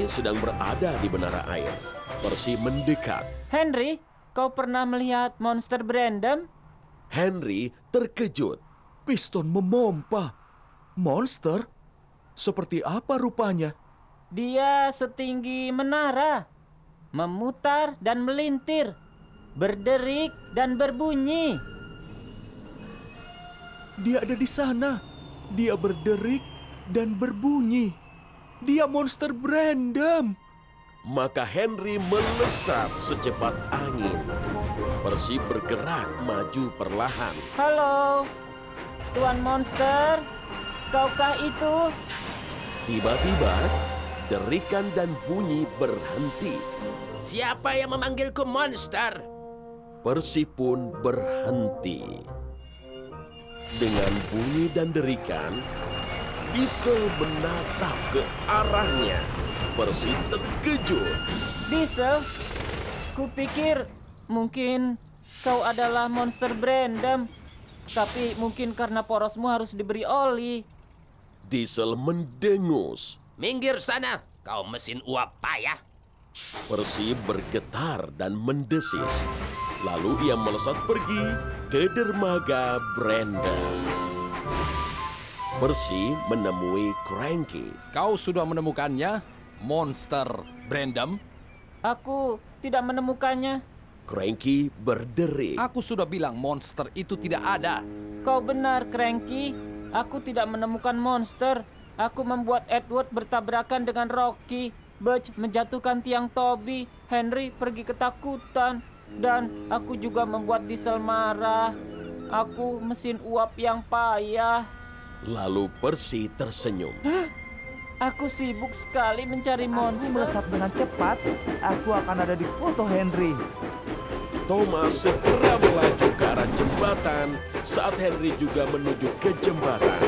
sedang berada di menara air. Percy mendekat. Henry, kau pernah melihat monster Brandem? Henry terkejut. Piston memompa. Monster? Seperti apa rupanya? Dia setinggi menara, memutar dan melintir, berderik dan berbunyi. Dia ada di sana. Dia berderik dan berbunyi. Dia monster Brandem. Maka Henry melesat secepat angin. Percy bergerak maju perlahan. Halo, Tuan Monster, kaukah itu? Tiba-tiba, derikan dan bunyi berhenti. Siapa yang memanggilku monster? Percy pun berhenti. Dengan bunyi dan derikan, Diesel menatap ke arahnya. Percy terkejut. Diesel, kupikir mungkin kau adalah monster Brandem. Tapi mungkin karena porosmu harus diberi oli. Diesel mendengus. Minggir sana, kau mesin uap payah. Percy bergetar dan mendesis. Lalu ia melesat pergi ke dermaga Brandem. Percy menemui Cranky. Kau sudah menemukannya, monster Brandem? Aku tidak menemukannya. Cranky berderik. Aku sudah bilang monster itu tidak ada. Kau benar, Cranky. Aku tidak menemukan monster. Aku membuat Edward bertabrakan dengan Rocky. Butch menjatuhkan tiang Toby. Henry pergi ketakutan. Dan aku juga membuat Diesel marah. Aku mesin uap yang payah. Lalu Percy tersenyum. Aku sibuk sekali mencari Aku monster. melesat dengan cepat. Aku akan ada di foto Henry. Thomas segera melaju ke arah jembatan saat Henry juga menuju ke jembatan.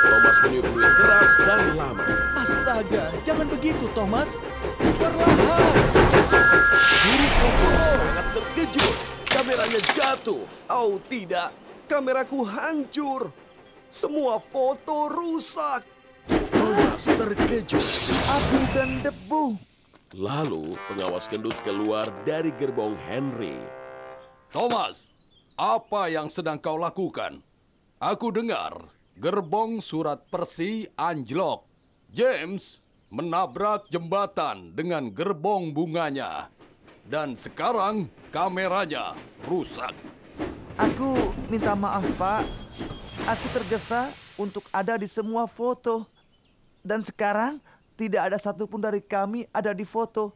Thomas meniup-niup keras dan lama. Astaga, jangan begitu, Thomas. Perlahan. Guru pun sangat terkejut. Kameranya jatuh. Oh tidak, kameraku hancur. Semua foto rusak. Thomas terkejut. Abu dan debu. Lalu pengawas gendut keluar dari gerbong Henry. Thomas, apa yang sedang kau lakukan? Aku dengar gerbong surat Percy anjlok. James menabrak jembatan dengan gerbong bunganya. Dan sekarang kameranya rusak. Aku minta maaf, Pak. Aku tergesa untuk ada di semua foto. Dan sekarang tidak ada satupun dari kami ada di foto.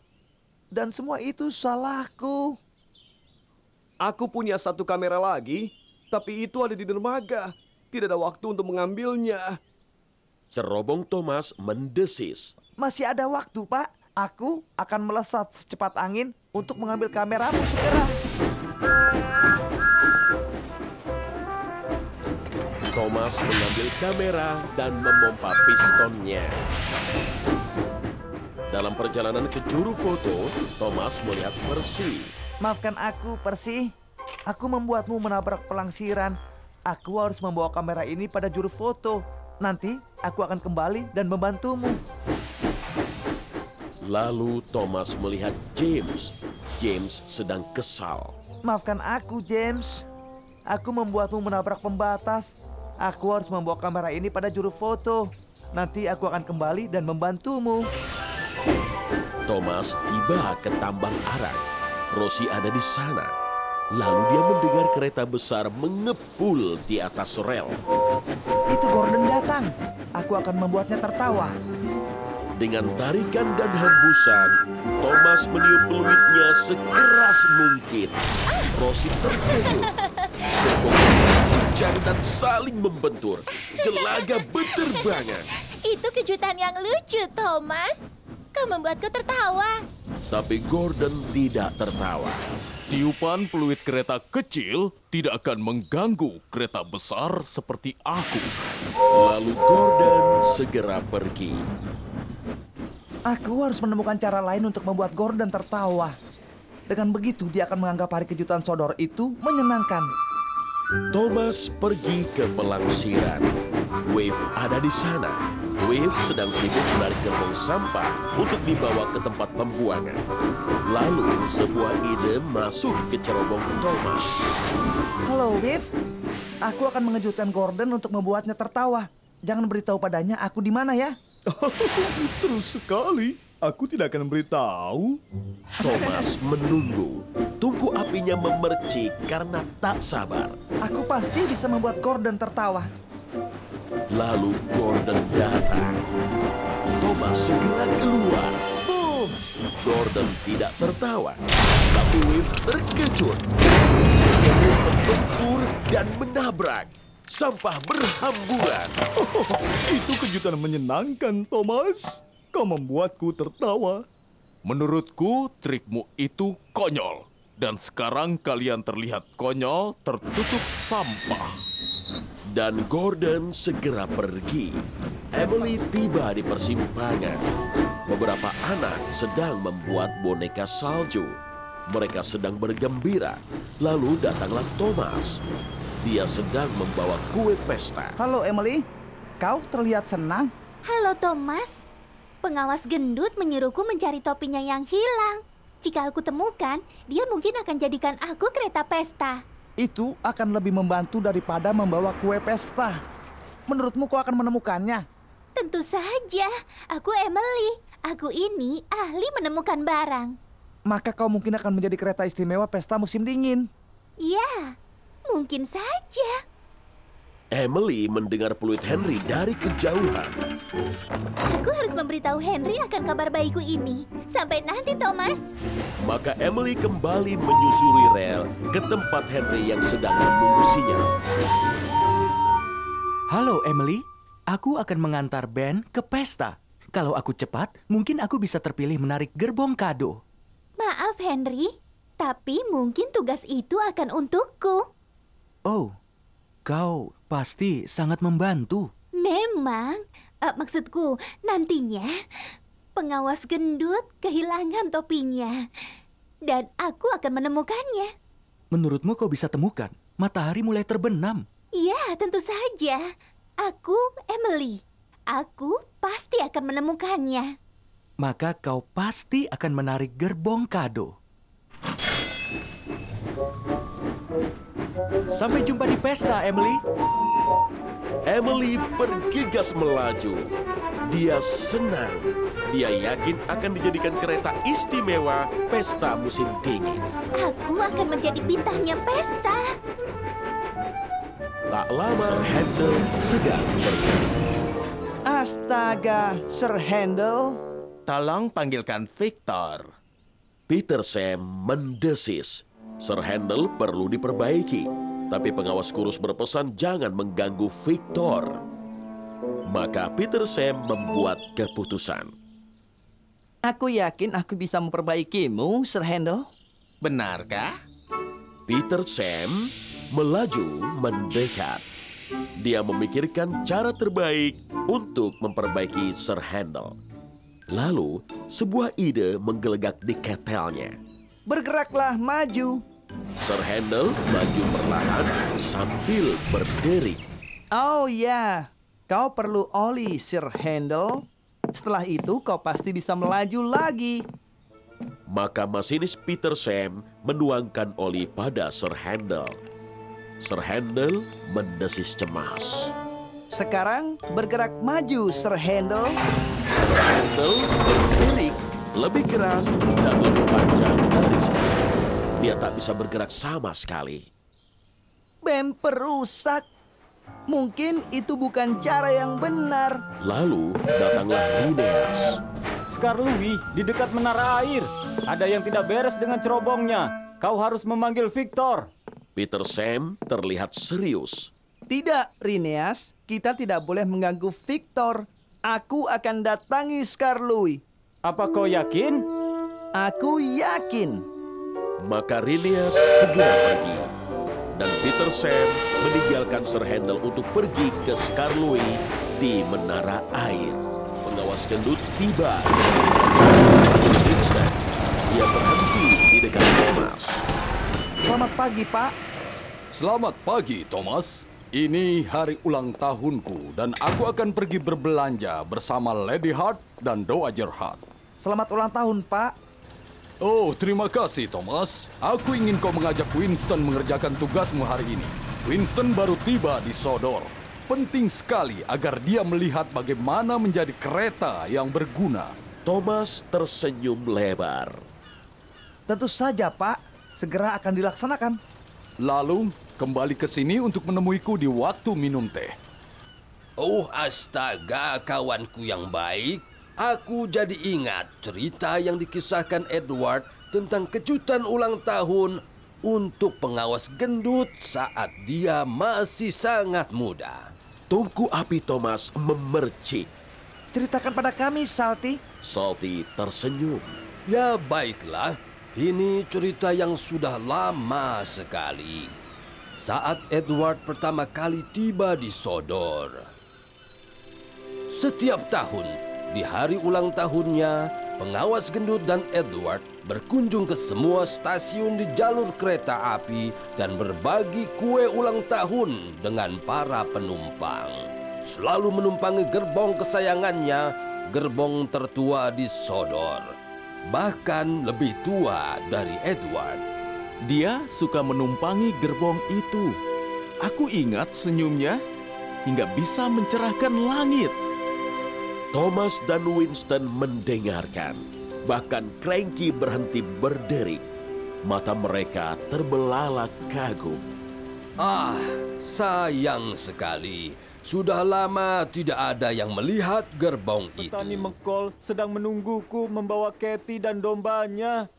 Dan semua itu salahku. Aku punya satu kamera lagi, tapi itu ada di dermaga. Tidak ada waktu untuk mengambilnya. Cerobong Thomas mendesis. Masih ada waktu, Pak. Aku akan melesat secepat angin untuk mengambil kameramu segera. Thomas mengambil kamera dan memompa pistonnya. Dalam perjalanan ke juru foto, Thomas melihat Percy. Maafkan aku, Percy. Aku membuatmu menabrak pelangsiran. Aku harus membawa kamera ini pada juru foto. Nanti aku akan kembali dan membantumu. Lalu Thomas melihat James. James sedang kesal. Maafkan aku, James. Aku membuatmu menabrak pembatas. Aku harus membawa kamera ini pada juru foto. Nanti aku akan kembali dan membantumu. Thomas tiba ke tambang arang. Rosie ada di sana. Lalu dia mendengar kereta besar mengepul di atas rel. Itu Gordon datang. Aku akan membuatnya tertawa. Dengan tarikan dan hembusan, Thomas meniup peluitnya sekeras mungkin. Rosie terkejut. Gerbong hujan dan saling membentur. Jelaga berterbangan. Itu kejutan yang lucu, Thomas. Kau membuatku tertawa. Tapi Gordon tidak tertawa. Tiupan peluit kereta kecil tidak akan mengganggu kereta besar seperti aku. Lalu Gordon segera pergi. Aku harus menemukan cara lain untuk membuat Gordon tertawa. Dengan begitu dia akan menganggap hari kejutan sodor itu menyenangkan. Thomas pergi ke pelangsiran. Wave ada di sana. Wave sedang sibuk menarik gerbong sampah untuk dibawa ke tempat pembuangan. Lalu sebuah ide masuk ke cerobong Thomas. Halo, Wave. Aku akan mengejutkan Gordon untuk membuatnya tertawa. Jangan beritahu padanya aku di mana ya. Terus sekali. Aku tidak akan beritahu. Thomas menunggu. Tungku apinya memercik karena tak sabar. Aku pasti bisa membuat Gordon tertawa. Lalu Gordon datang. Thomas segera keluar. Boom! Gordon tidak tertawa, tapi Wave terkejut. Wave membentur dan menabrak. Sampah berhamburan. Itu kejutan menyenangkan, Thomas. Kau membuatku tertawa. Menurutku, trikmu itu konyol. Dan sekarang kalian terlihat konyol tertutup sampah. Dan Gordon segera pergi. Emily tiba di persimpangan. Beberapa anak sedang membuat boneka salju. Mereka sedang bergembira. Lalu datanglah Thomas. Dia sedang membawa kue pesta. Halo, Emily. Kau terlihat senang. Halo, Thomas. Pengawas gendut menyuruhku mencari topinya yang hilang. Jika aku temukan, dia mungkin akan jadikan aku kereta pesta. Itu akan lebih membantu daripada membawa kue pesta. Menurutmu kau akan menemukannya? Tentu saja. Aku Emily. Aku ini ahli menemukan barang. Maka kau mungkin akan menjadi kereta istimewa pesta musim dingin. Ya, mungkin saja. Emily mendengar peluit Henry dari kejauhan. Aku harus memberitahu Henry akan kabar baikku ini. Sampai nanti, Thomas. Maka Emily kembali menyusuri rel ke tempat Henry yang sedang menunggu sinyal. Halo Emily, aku akan mengantar Ben ke pesta. Kalau aku cepat, mungkin aku bisa terpilih menarik gerbong kado. Maaf, Henry. Tapi mungkin tugas itu akan untukku. Oh, kau pasti sangat membantu. Memang. Maksudku, nantinya pengawas gendut kehilangan topinya. Dan aku akan menemukannya. Menurutmu kau bisa temukan? Matahari mulai terbenam. Iya, tentu saja. Aku Emily. Aku pasti akan menemukannya. Maka kau pasti akan menarik gerbong kado. Sampai jumpa di pesta, Emily. Emily bergegas melaju. Dia senang. Dia yakin akan dijadikan kereta istimewa pesta musim dingin. Aku akan menjadi bintangnya pesta. Tak lama, Sir Handel sedang pergi. Astaga, Sir Handel. Tolong panggilkan Victor. Peter Sam mendesis. Sir Handel perlu diperbaiki. Tapi pengawas kurus berpesan jangan mengganggu Victor. Maka Peter Sam membuat keputusan. Aku yakin aku bisa memperbaikimu, Sir Handel. Benarkah? Peter Sam melaju mendekat. Dia memikirkan cara terbaik untuk memperbaiki Sir Handel. Lalu, sebuah ide menggelegak di ketelnya. Bergeraklah maju. Sir Handel maju perlahan sambil berdiri. Oh ya, kau perlu oli, Sir Handel. Setelah itu kau pasti bisa melaju lagi. Maka masinis Peter Sam menuangkan oli pada Sir Handel. Sir Handel mendesis cemas. Sekarang bergerak maju, Sir Handel. Sir Handel bergerik lebih keras dan lebih panjang dari sebelumnya. Dia tak bisa bergerak sama sekali. Bemper rusak. Mungkin itu bukan cara yang benar. Lalu datanglah Rhineas. Skarlui di dekat menara air. Ada yang tidak beres dengan cerobongnya. Kau harus memanggil Victor. Peter Sam terlihat serius. Tidak, Rhineas. Kita tidak boleh mengganggu Victor. Aku akan datangi Skarlui. Apa kau yakin? Aku yakin. Maka Rhineas segera pergi. Dan Peter Sam meninggalkan Sir Handel untuk pergi ke Skarlui di menara air. Pengawas gendut tiba. Dia berhenti di dekat Thomas. Selamat pagi, Pak. Selamat pagi, Thomas. Ini hari ulang tahunku dan aku akan pergi berbelanja bersama Lady Hart dan Dowager Hart. Selamat ulang tahun, Pak. Oh, terima kasih, Thomas. Aku ingin kau mengajak Winston mengerjakan tugasmu hari ini. Winston baru tiba di Sodor. Penting sekali agar dia melihat bagaimana menjadi kereta yang berguna. Thomas tersenyum lebar. Tentu saja, Pak. Segera akan dilaksanakan. Lalu, kembali ke sini untuk menemuiku di waktu minum teh. Oh astaga, kawanku yang baik. Aku jadi ingat cerita yang dikisahkan Edward tentang kejutan ulang tahun untuk pengawas gendut saat dia masih sangat muda. Tungku api Thomas memercik. Ceritakan pada kami, Salty. Salty tersenyum. Ya baiklah, ini cerita yang sudah lama sekali. Saat Edward pertama kali tiba di Sodor. Setiap tahun, di hari ulang tahunnya, pengawas gendut dan Edward berkunjung ke semua stasiun di jalur kereta api dan berbagi kue ulang tahun dengan para penumpang. Selalu menumpangi gerbong kesayangannya, gerbong tertua di Sodor. Bahkan lebih tua dari Edward. Dia suka menumpangi gerbong itu. Aku ingat senyumnya hingga bisa mencerahkan langit. Thomas dan Winston mendengarkan. Bahkan Cranky berhenti berderik. Mata mereka terbelalak kagum. Ah, sayang sekali. Sudah lama tidak ada yang melihat gerbong itu. Petani McCall sedang menungguku membawa Katie dan dombanya.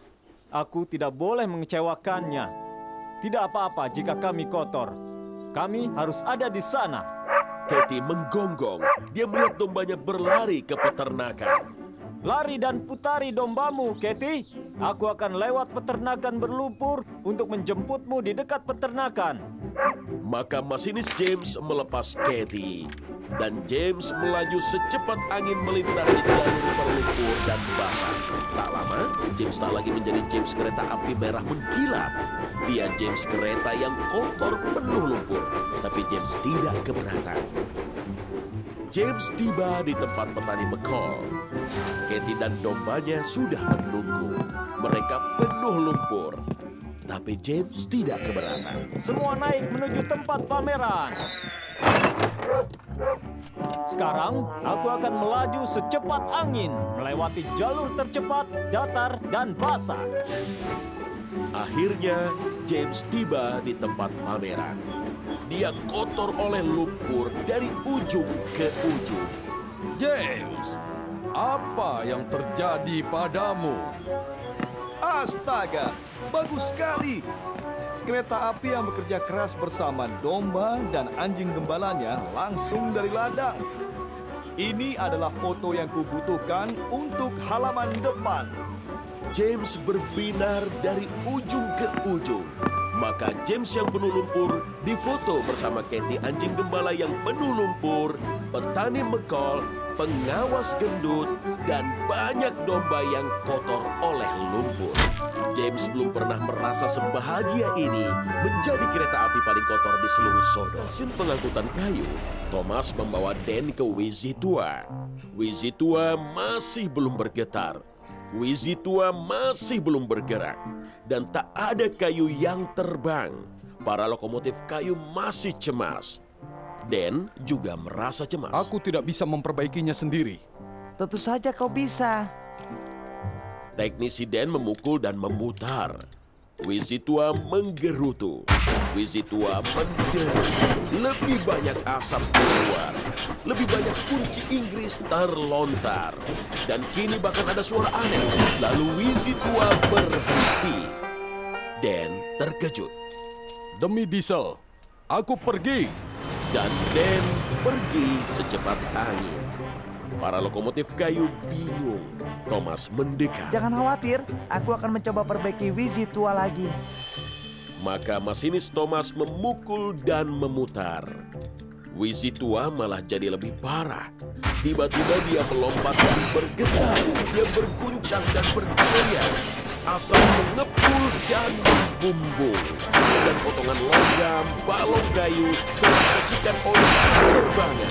Aku tidak boleh mengecewakannya. Tidak apa-apa jika kami kotor. Kami harus ada di sana. Katie menggonggong. Dia melihat dombanya berlari ke peternakan. Lari dan putari dombamu, Katie. Aku akan lewat peternakan berlumpur untuk menjemputmu di dekat peternakan. Maka masinis James melepas Katie. Dan James melaju secepat angin melintasi jalur berlumpur dan basah. Tak lama, James tak lagi menjadi James kereta api merah mengkilap. Dia James kereta yang kotor penuh lumpur. Tapi James tidak keberatan. James tiba di tempat petani McCall. Katie dan dombanya sudah menunggu. Mereka penuh lumpur. Tapi James tidak keberatan. Semua naik menuju tempat pameran. Sekarang, aku akan melaju secepat angin, melewati jalur tercepat, datar, dan basah. Akhirnya, James tiba di tempat pameran. Dia kotor oleh lumpur dari ujung ke ujung. James, apa yang terjadi padamu? Astaga, bagus sekali. Kereta api yang bekerja keras bersama domba dan anjing gembalanya langsung dari ladang. Ini adalah foto yang kubutuhkan untuk halaman depan. James berbinar dari ujung ke ujung. Maka James yang penuh lumpur difoto bersama Katie anjing gembala yang penuh lumpur, petani McCall, pengawas gendut, dan banyak domba yang kotor oleh lumpur. James belum pernah merasa sebahagia ini menjadi kereta api paling kotor di seluruh Sodor. Stasiun pengangkutan kayu, Thomas membawa Dan ke Wizitua. Wizitua masih belum bergetar. Wizitua masih belum bergerak. Dan tak ada kayu yang terbang. Para lokomotif kayu masih cemas. Dan juga merasa cemas. Aku tidak bisa memperbaikinya sendiri. Tentu saja kau bisa. Teknisi Dan memukul dan memutar. Wizitua menggerutu. Wizitua menderu. Lebih banyak asap keluar. Lebih banyak kunci Inggris terlontar. Dan kini bahkan ada suara aneh. Lalu Wizitua berhenti. Dan terkejut. Demi diesel, aku pergi. Dan Dan pergi secepat angin. Para lokomotif kayu bingung. Thomas mendekat. Jangan khawatir, aku akan mencoba perbaiki Wizitua lagi. Maka masinis Thomas memukul dan memutar. Wizitua malah jadi lebih parah. Tiba-tiba dia melompat dan bergetar. Dia berguncang dan bergoyang. asap mengepul dan membumbung. Dan potongan logam, balong kayu, serta percikan oleh terbangnya.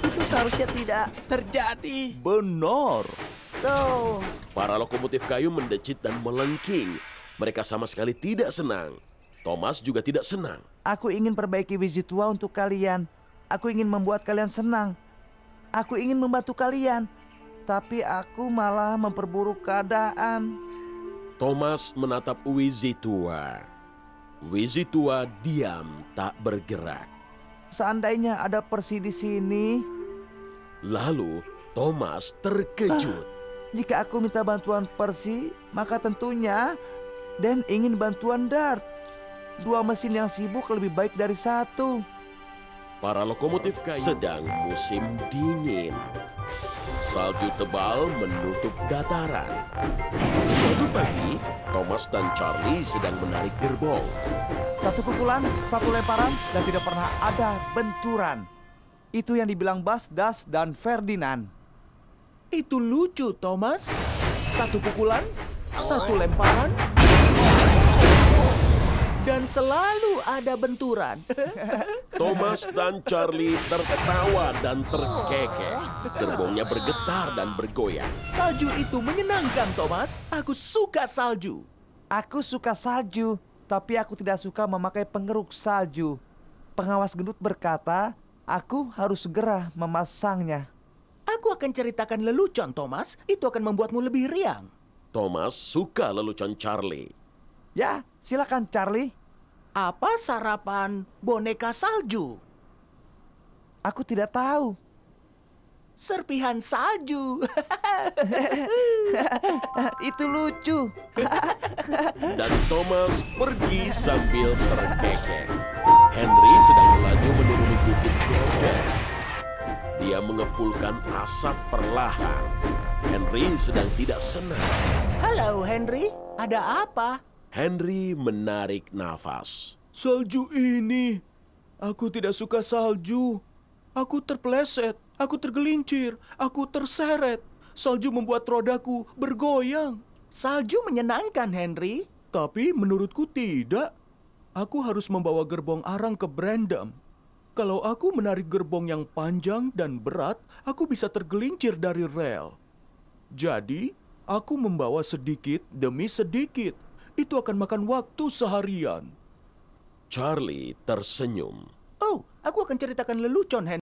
Itu seharusnya tidak terjadi. Benar. Oh, Para lokomotif kayu mendecit dan melengking. Mereka sama sekali tidak senang. Thomas juga tidak senang. aku ingin perbaiki wiji tua untuk kalian. Aku ingin membuat kalian senang. Aku ingin membantu kalian. Tapi aku malah memperburuk keadaan. Thomas menatap Wizitua. Wizitua diam, tak bergerak. Seandainya ada Percy di sini, Lalu Thomas terkejut. jika aku minta bantuan Percy, maka tentunya Dan ingin bantuan Dart. 2 mesin yang sibuk lebih baik dari 1. Para lokomotif kayu sedang musim dingin. Salju tebal menutup dataran. Suatu pagi, Thomas dan Charlie sedang menarik gerbong. 1 pukulan, 1 lemparan, dan tidak pernah ada benturan. Itu yang dibilang Bas, Das, dan Ferdinand. Itu lucu, Thomas. 1 pukulan, 1 lemparan, dan selalu ada benturan. Thomas dan Charlie tertawa dan terkekeh. Gerbongnya bergetar dan bergoyang. Salju itu menyenangkan, Thomas. Aku suka salju. Aku suka salju, tapi aku tidak suka memakai pengeruk salju. Pengawas gendut berkata, aku harus segera memasangnya. Aku akan ceritakan lelucon, Thomas. Itu akan membuatmu lebih riang. Thomas suka lelucon Charlie. Ya, silakan Charlie. Apa sarapan boneka salju? Aku tidak tahu. Serpihan salju. Itu lucu. Dan Thomas pergi sambil terkekeh. Henry sedang melaju menuruni bukit Gordon. Dia mengepulkan asap perlahan. Henry sedang tidak senang. Halo, Henry. Ada apa? Henry menarik nafas. Salju ini. Aku tidak suka salju. Aku terpeleset, aku tergelincir, aku terseret. Salju membuat rodaku bergoyang. Salju menyenangkan, Henry. Tapi menurutku tidak. Aku harus membawa gerbong arang ke Brandam. Kalau aku menarik gerbong yang panjang dan berat, aku bisa tergelincir dari rel. Jadi, aku membawa sedikit demi sedikit. Itu akan makan waktu seharian. Charlie tersenyum. Oh, aku akan ceritakan lelucon, Henry.